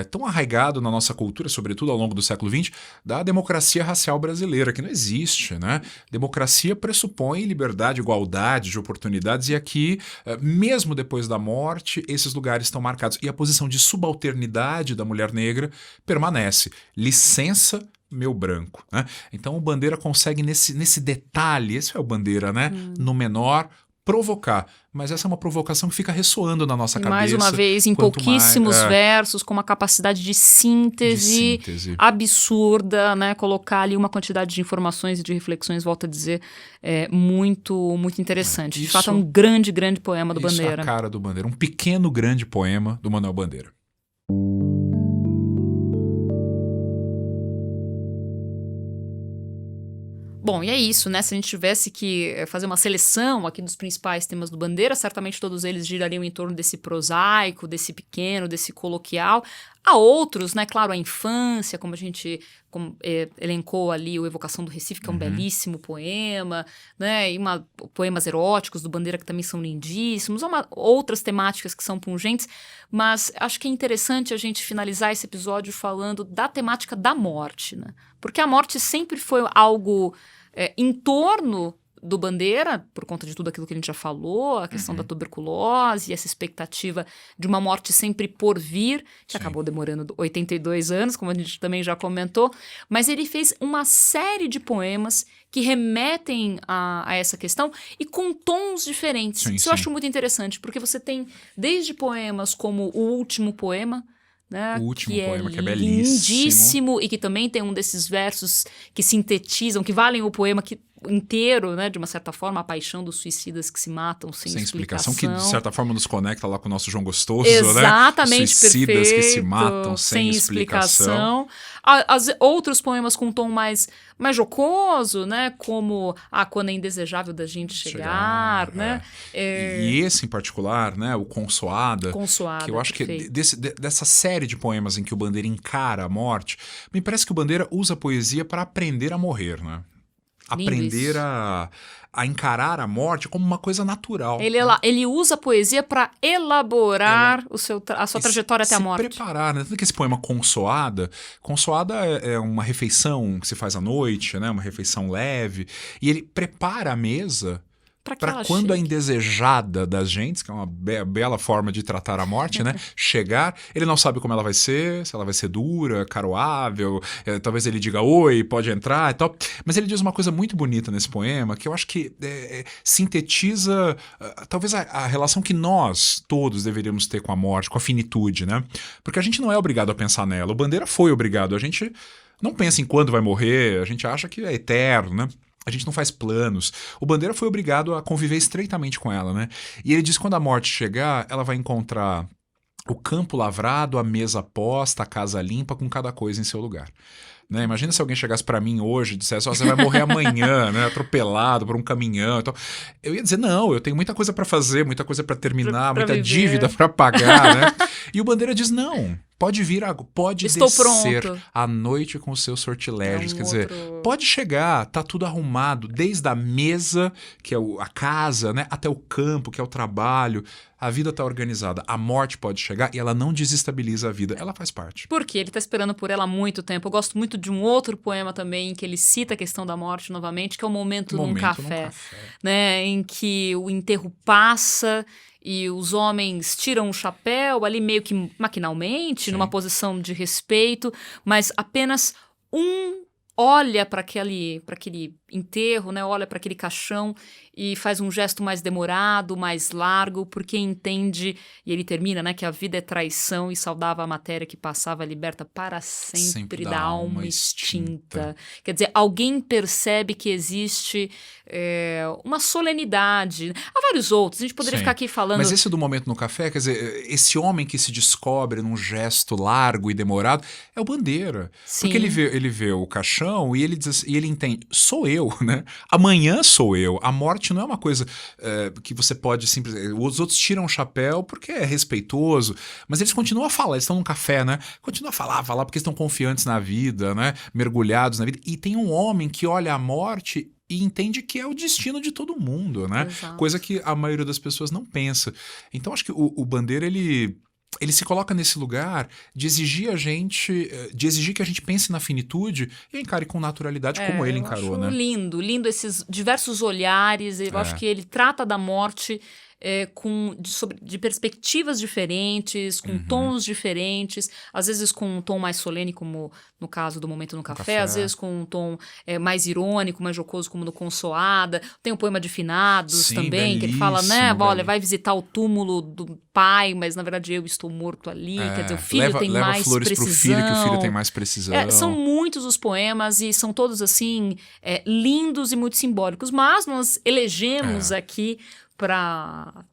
[SPEAKER 2] tão arraigado na nossa cultura, sobretudo ao longo do século XX, da democracia racial brasileira, que não existe, né? Democracia pressupõe liberdade, igualdade de oportunidades, e aqui, mesmo depois da morte, esses lugares estão marcados. E a posição de subalternidade da mulher negra permanece. Licença, meu branco. Né? Então o Bandeira consegue nesse detalhe, esse é o Bandeira, né? No menor, provocar. Mas essa é uma provocação que fica ressoando na nossa cabeça.
[SPEAKER 1] Mais uma vez, em pouquíssimos versos, com uma capacidade de síntese absurda, né? Colocar ali uma quantidade de informações e de reflexões, volto a dizer, muito, muito interessante. De fato, é um grande, grande poema do Bandeira.
[SPEAKER 2] Isso é a cara do Bandeira. Um pequeno, grande poema do Manuel Bandeira.
[SPEAKER 1] Bom, e é isso, né? Se a gente tivesse que fazer uma seleção aqui dos principais temas do Bandeira, certamente todos eles girariam em torno desse prosaico, desse pequeno, desse coloquial. Há outros, né? Claro, a infância, como a gente elencou ali, o Evocação do Recife, que é um belíssimo poema, né? E poemas eróticos do Bandeira que também são lindíssimos. Há outras temáticas que são pungentes, mas acho que é interessante a gente finalizar esse episódio falando da temática da morte, né? Porque a morte sempre foi algo em torno do Bandeira, por conta de tudo aquilo que a gente já falou, a questão da tuberculose e essa expectativa de uma morte sempre por vir, que acabou demorando 82 anos, como a gente também já comentou, mas ele fez uma série de poemas que remetem a essa questão e com tons diferentes. Isso eu acho muito interessante, porque você tem desde poemas como O Último Poema, né,
[SPEAKER 2] o último poema, que é belíssimo.
[SPEAKER 1] Lindíssimo, e que também tem um desses versos que sintetizam, que valem o poema inteiro, né, de uma certa forma, a paixão dos suicidas que se matam sem explicação.
[SPEAKER 2] Que de certa forma nos conecta lá com o nosso João Gostoso,
[SPEAKER 1] exatamente,
[SPEAKER 2] né? Suicidas
[SPEAKER 1] perfeito,
[SPEAKER 2] que se matam sem explicação.
[SPEAKER 1] Outros poemas com um tom mais jocoso, né, como Quando é Indesejável da Gente Chegar, né?
[SPEAKER 2] E esse em particular, né, o Consoada, que eu acho
[SPEAKER 1] perfeito.
[SPEAKER 2] que dessa série de poemas em que o Bandeira encara a morte, me parece que o Bandeira usa a poesia para aprender a morrer, né? aprender a encarar a morte como uma coisa natural.
[SPEAKER 1] Ele usa a poesia para elaborar a sua trajetória até a morte.
[SPEAKER 2] Se preparar, né? Tanto que esse poema Consoada é uma refeição que se faz à noite, né? Uma refeição leve, e ele prepara a mesa para quando a indesejada das gentes, que é uma bela forma de tratar a morte, né? Chegar, ele não sabe como ela vai ser, se ela vai ser dura, caroável, talvez ele diga oi, pode entrar e tal. Mas ele diz uma coisa muito bonita nesse poema, que eu acho que sintetiza talvez a relação que nós todos deveríamos ter com a morte, com a finitude, né? Porque a gente não é obrigado a pensar nela. O Bandeira foi obrigado. A gente não pensa em quando vai morrer, a gente acha que é eterno, né? A gente não faz planos. O Bandeira foi obrigado a conviver estreitamente com ela, né? E ele diz que quando a morte chegar, ela vai encontrar o campo lavrado, a mesa posta, a casa limpa, com cada coisa em seu lugar. Né? Imagina se alguém chegasse pra mim hoje e dissesse, você vai morrer amanhã, né? Atropelado por um caminhão. Então, eu ia dizer, não, eu tenho muita coisa pra fazer, muita coisa pra terminar, muita
[SPEAKER 1] viver.
[SPEAKER 2] Dívida pra pagar, né? E o Bandeira diz, não, pode vir, pode
[SPEAKER 1] Estou
[SPEAKER 2] descer
[SPEAKER 1] pronto.
[SPEAKER 2] à noite com os seus sortilégios. Quer
[SPEAKER 1] outro...
[SPEAKER 2] dizer, pode chegar, tá tudo arrumado, desde a mesa, que é a casa, né? Até o campo, que é o trabalho. A vida tá organizada. A morte pode chegar e ela não desestabiliza a vida. Ela faz parte.
[SPEAKER 1] Porque ele tá esperando por ela há muito tempo. Eu gosto muito de um outro poema também, em que ele cita a questão da morte novamente, que é o Momento num Café. Né? Em que o enterro passa e os homens tiram o chapéu ali meio que maquinalmente, numa posição de respeito, mas apenas um olha para aquele enterro, né? Olha para aquele caixão e faz um gesto mais demorado, mais largo, porque entende, e ele termina, né, que a vida é traição e saudava a matéria que passava liberta para sempre da alma extinta. Quer dizer, alguém percebe que existe uma solenidade. Há vários outros, a gente poderia ficar aqui falando...
[SPEAKER 2] Mas esse do Momento no Café, quer dizer, esse homem que se descobre num gesto largo e demorado é o Bandeira.
[SPEAKER 1] Sim.
[SPEAKER 2] Porque ele vê o caixão e ele diz, e ele entende, sou eu, né? Amanhã sou eu. A morte não é uma coisa que você pode simplesmente... Os outros tiram o chapéu porque é respeitoso, mas eles continuam a falar, eles estão num café, né? Continuam a falar porque estão confiantes na vida, né? Mergulhados na vida. E tem um homem que olha a morte e entende que é o destino de todo mundo, né?
[SPEAKER 1] Exato.
[SPEAKER 2] Coisa que a maioria das pessoas não pensa. Então, acho que o Bandeira, ele se coloca nesse lugar de exigir que a gente pense na finitude e encare com naturalidade como ele encarou,
[SPEAKER 1] acho
[SPEAKER 2] né?
[SPEAKER 1] Lindo esses diversos olhares. Eu acho que ele trata da morte de perspectivas diferentes, com tons diferentes, às vezes com um tom mais solene, como no caso do Momento no Café, às vezes com um tom mais irônico, mais jocoso, como no Consoada. Tem o poema de Finados também, que ele fala, né, olha, vai visitar o túmulo do pai, mas na verdade eu estou morto ali, quer dizer, o filho tem mais flores precisão.
[SPEAKER 2] Pro filho, que o filho tem mais precisão.
[SPEAKER 1] São muitos os poemas e são todos, assim, lindos e muito simbólicos, mas nós elegemos aqui para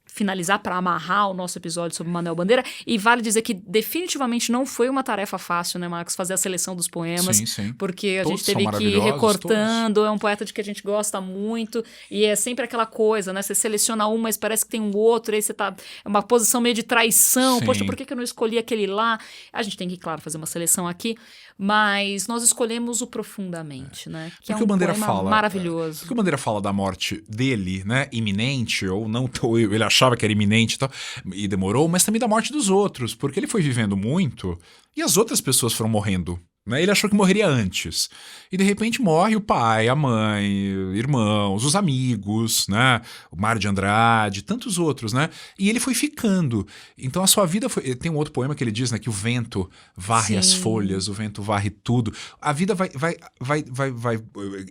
[SPEAKER 1] finalizar, para amarrar o nosso episódio sobre Manuel Bandeira, e vale dizer que definitivamente não foi uma tarefa fácil, né, Marcos, fazer a seleção dos poemas,
[SPEAKER 2] sim.
[SPEAKER 1] Porque
[SPEAKER 2] todos
[SPEAKER 1] a gente teve que ir recortando, todos. É um poeta de que a gente gosta muito, e é sempre aquela coisa, né, você seleciona um, mas parece que tem um outro, aí você tá, é uma posição meio de traição, poxa, por que eu não escolhi aquele lá? A gente tem que, claro, fazer uma seleção aqui, mas nós escolhemos o Profundamente, né, que
[SPEAKER 2] porque
[SPEAKER 1] é um
[SPEAKER 2] o Bandeira
[SPEAKER 1] poema maravilhoso.
[SPEAKER 2] Porque o Bandeira fala da morte dele, né, iminente, ou não, ele achava que era iminente e tal, e demorou, mas também da morte dos outros, porque ele foi vivendo muito e as outras pessoas foram morrendo. Né? Ele achou que morreria antes. E de repente morre o pai, a mãe, irmãos, os amigos, né? O Mário de Andrade, tantos outros, né? E ele foi ficando. Então a sua vida foi... Tem um outro poema que ele diz, né? Que o vento varre as folhas, o vento varre tudo. A vida vai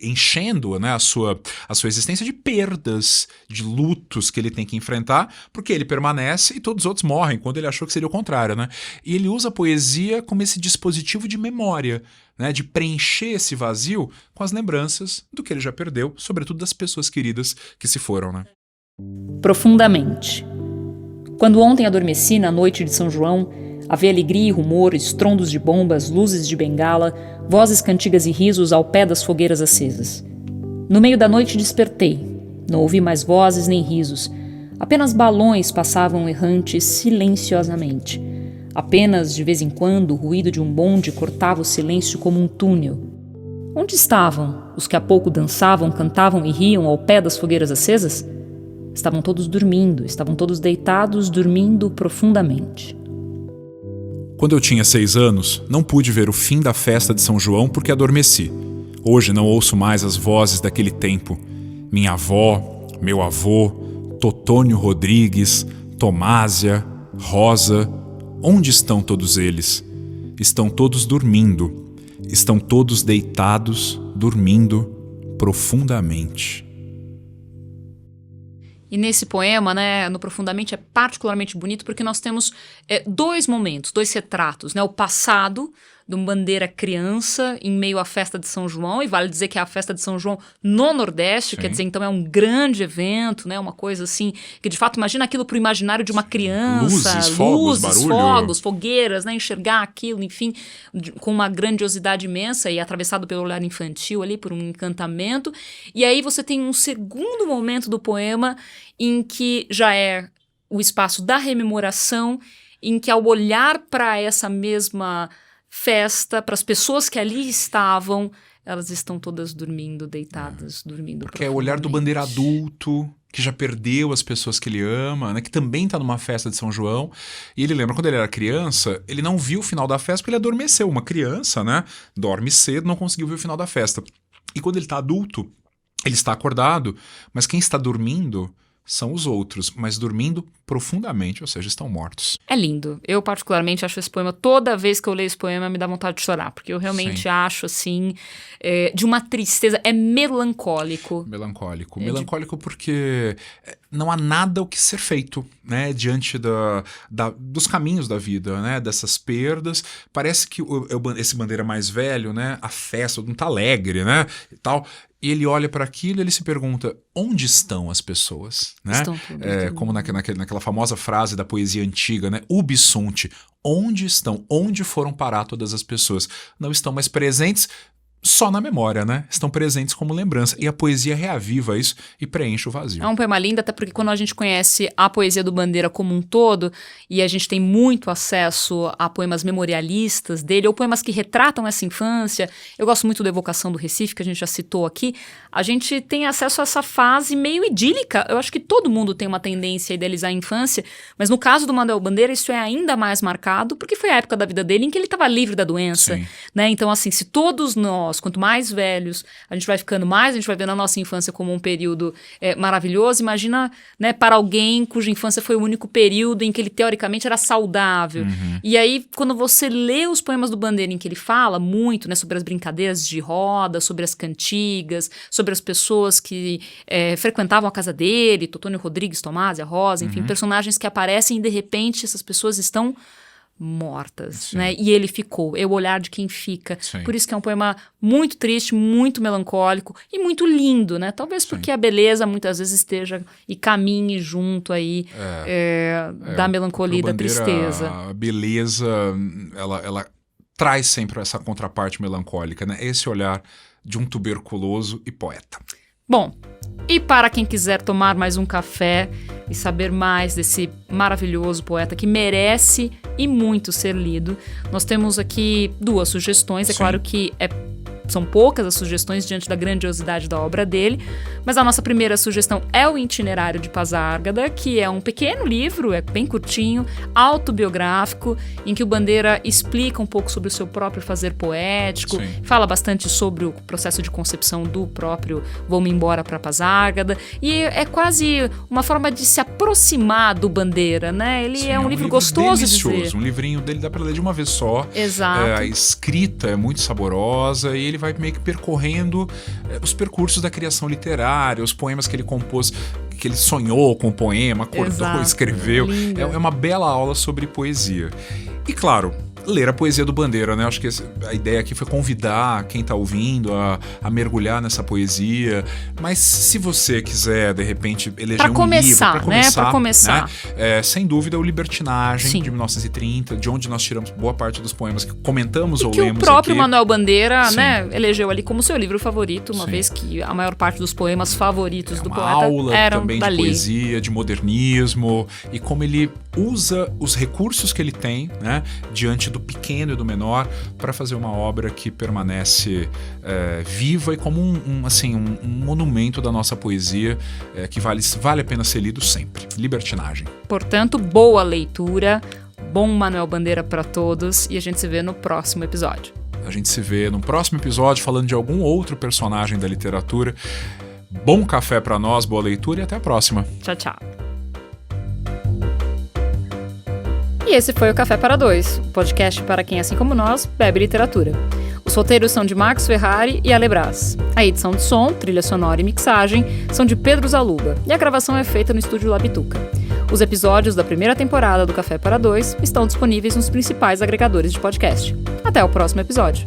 [SPEAKER 2] enchendo, né? a sua existência de perdas, de lutos que ele tem que enfrentar, porque ele permanece e todos os outros morrem, quando ele achou que seria o contrário, né? E ele usa a poesia como esse dispositivo de memória, né, de preencher esse vazio com as lembranças do que ele já perdeu, sobretudo das pessoas queridas que se foram, né?
[SPEAKER 1] Profundamente. Quando ontem adormeci na noite de São João, havia alegria e rumor, estrondos de bombas, luzes de bengala, vozes, cantigas e risos ao pé das fogueiras acesas. No meio da noite despertei. Não ouvi mais vozes nem risos. Apenas balões passavam errantes silenciosamente. Apenas, de vez em quando, o ruído de um bonde cortava o silêncio como um túnel. Onde estavam os que há pouco dançavam, cantavam e riam ao pé das fogueiras acesas? Estavam todos dormindo, estavam todos deitados, dormindo profundamente.
[SPEAKER 2] Quando eu tinha 6 anos, não pude ver o fim da festa de São João porque adormeci. Hoje não ouço mais as vozes daquele tempo. Minha avó, meu avô, Totônio Rodrigues, Tomásia, Rosa. Onde estão todos eles? Estão todos dormindo. Estão todos deitados, dormindo profundamente.
[SPEAKER 1] E nesse poema, né, no Profundamente, é particularmente bonito porque nós temos 2 momentos, 2 retratos, né? O passado de uma bandeira criança em meio à festa de São João, e vale dizer que é a festa de São João no Nordeste,
[SPEAKER 2] Sim.
[SPEAKER 1] Quer dizer, então é um grande evento, né? Uma coisa assim, que de fato imagina aquilo pro imaginário de uma criança.
[SPEAKER 2] Luzes, barulho.
[SPEAKER 1] Fogos, fogueiras, né? Enxergar aquilo, enfim, com uma grandiosidade imensa e atravessado pelo olhar infantil ali, por um encantamento. E aí você tem um segundo momento do poema em que já é o espaço da rememoração, em que ao olhar para essa mesma festa, para as pessoas que ali estavam, elas estão todas dormindo, deitadas, dormindo.
[SPEAKER 2] Porque é o olhar do bandeira adulto, que já perdeu as pessoas que ele ama, né, que também está numa festa de São João. E ele lembra, quando ele era criança, ele não viu o final da festa porque ele adormeceu. Uma criança, né, dorme cedo, não conseguiu ver o final da festa. E quando ele está adulto, ele está acordado, mas quem está dormindo são os outros, mas dormindo profundamente, ou seja, estão mortos.
[SPEAKER 1] É lindo. Eu particularmente acho esse poema, toda vez que eu leio esse poema me dá vontade de chorar, porque eu realmente
[SPEAKER 2] Sim.
[SPEAKER 1] acho assim, de uma tristeza, é melancólico.
[SPEAKER 2] Melancólico. Melancólico porque não há nada o que ser feito, né, diante dos caminhos da vida, né, dessas perdas. Parece que esse bandeira mais velho, né, a festa, não tá alegre, né, e tal. E ele olha para aquilo e ele se pergunta, onde estão as pessoas? Né?
[SPEAKER 1] Estão todas,
[SPEAKER 2] como naquela famosa frase da poesia antiga, né? Ubi sunt, onde estão? Onde foram parar todas as pessoas? Não estão mais presentes só na memória, né? Estão presentes como lembrança. E a poesia reaviva isso e preenche o vazio.
[SPEAKER 1] É um poema lindo, até porque quando a gente conhece a poesia do Bandeira como um todo, e a gente tem muito acesso a poemas memorialistas dele, ou poemas que retratam essa infância, eu gosto muito da Evocação do Recife, que a gente já citou aqui, a gente tem acesso a essa fase meio idílica. Eu acho que todo mundo tem uma tendência a idealizar a infância, mas no caso do Manuel Bandeira isso é ainda mais marcado, porque foi a época da vida dele em que ele estava livre da doença. Né? Então, assim, se todos nós, quanto mais velhos, a gente vai ficando mais, a gente vai vendo a nossa infância como um período maravilhoso. Imagina, né, para alguém cuja infância foi o único período em que ele teoricamente era saudável.
[SPEAKER 2] Uhum.
[SPEAKER 1] E aí, quando você lê os poemas do Bandeira em que ele fala muito, né, sobre as brincadeiras de roda, sobre as cantigas, sobre as pessoas que frequentavam a casa dele, Totônio Rodrigues, Tomásia, Rosa, enfim, personagens que aparecem e de repente essas pessoas estão mortas, né? E ele ficou, é o olhar de quem fica.
[SPEAKER 2] Sim.
[SPEAKER 1] Por isso que é um poema muito triste, muito melancólico e muito lindo, né? Talvez porque a beleza muitas vezes esteja e caminhe junto aí da melancolia e da tristeza.
[SPEAKER 2] A beleza, ela traz sempre essa contraparte melancólica, né? Esse olhar de um tuberculoso e poeta.
[SPEAKER 1] Bom, e para quem quiser tomar mais um café e saber mais desse maravilhoso poeta que merece e muito ser lido, nós temos aqui 2 sugestões. É claro que são poucas as sugestões diante da grandiosidade da obra dele, mas a nossa primeira sugestão é o Itinerário de Pasárgada, que é um pequeno livro, é bem curtinho, autobiográfico, em que o Bandeira explica um pouco sobre o seu próprio fazer poético, fala bastante sobre o processo de concepção do próprio Vou-me embora para Pasárgada, e é quase uma forma de se aproximar do Bandeira, né? Ele é um livro gostoso
[SPEAKER 2] delicioso,
[SPEAKER 1] de ler.
[SPEAKER 2] Um livrinho dele dá para ler de uma vez só.
[SPEAKER 1] Exato.
[SPEAKER 2] A escrita é muito saborosa e ele vai meio que percorrendo os percursos da criação literária, os poemas que ele compôs, que ele sonhou com o poema, acordou, escreveu. É uma bela aula sobre poesia. E claro, ler a poesia do Bandeira, né? Acho que a ideia aqui foi convidar quem tá ouvindo a mergulhar nessa poesia. Mas se você quiser, de repente, eleger livro... Pra começar, né? Sem dúvida, o Libertinagem, de 1930, de onde nós tiramos boa parte dos poemas que comentamos ou lemos aqui.
[SPEAKER 1] Que o próprio Manuel Bandeira, né, elegeu ali como seu livro favorito, uma vez que a maior parte dos poemas favoritos do poeta
[SPEAKER 2] aula
[SPEAKER 1] eram
[SPEAKER 2] também
[SPEAKER 1] dali.
[SPEAKER 2] De poesia, de modernismo, e como ele usa os recursos que ele tem, né, diante do pequeno e do menor, para fazer uma obra que permanece viva e como um monumento da nossa poesia que vale a pena ser lido sempre. Libertinagem.
[SPEAKER 1] Portanto, boa leitura, bom Manuel Bandeira para todos e a gente se vê no próximo episódio.
[SPEAKER 2] A gente se vê no próximo episódio falando de algum outro personagem da literatura. Bom café para nós, boa leitura e até a próxima.
[SPEAKER 1] Tchau, tchau. E esse foi o Café para Dois, o podcast para quem, assim como nós, bebe literatura. Os roteiros são de Max Ferrari e Ale Brás. A edição de som, trilha sonora e mixagem são de Pedro Zaluba e a gravação é feita no estúdio Labituca. Os episódios da primeira temporada do Café para Dois estão disponíveis nos principais agregadores de podcast. Até o próximo episódio.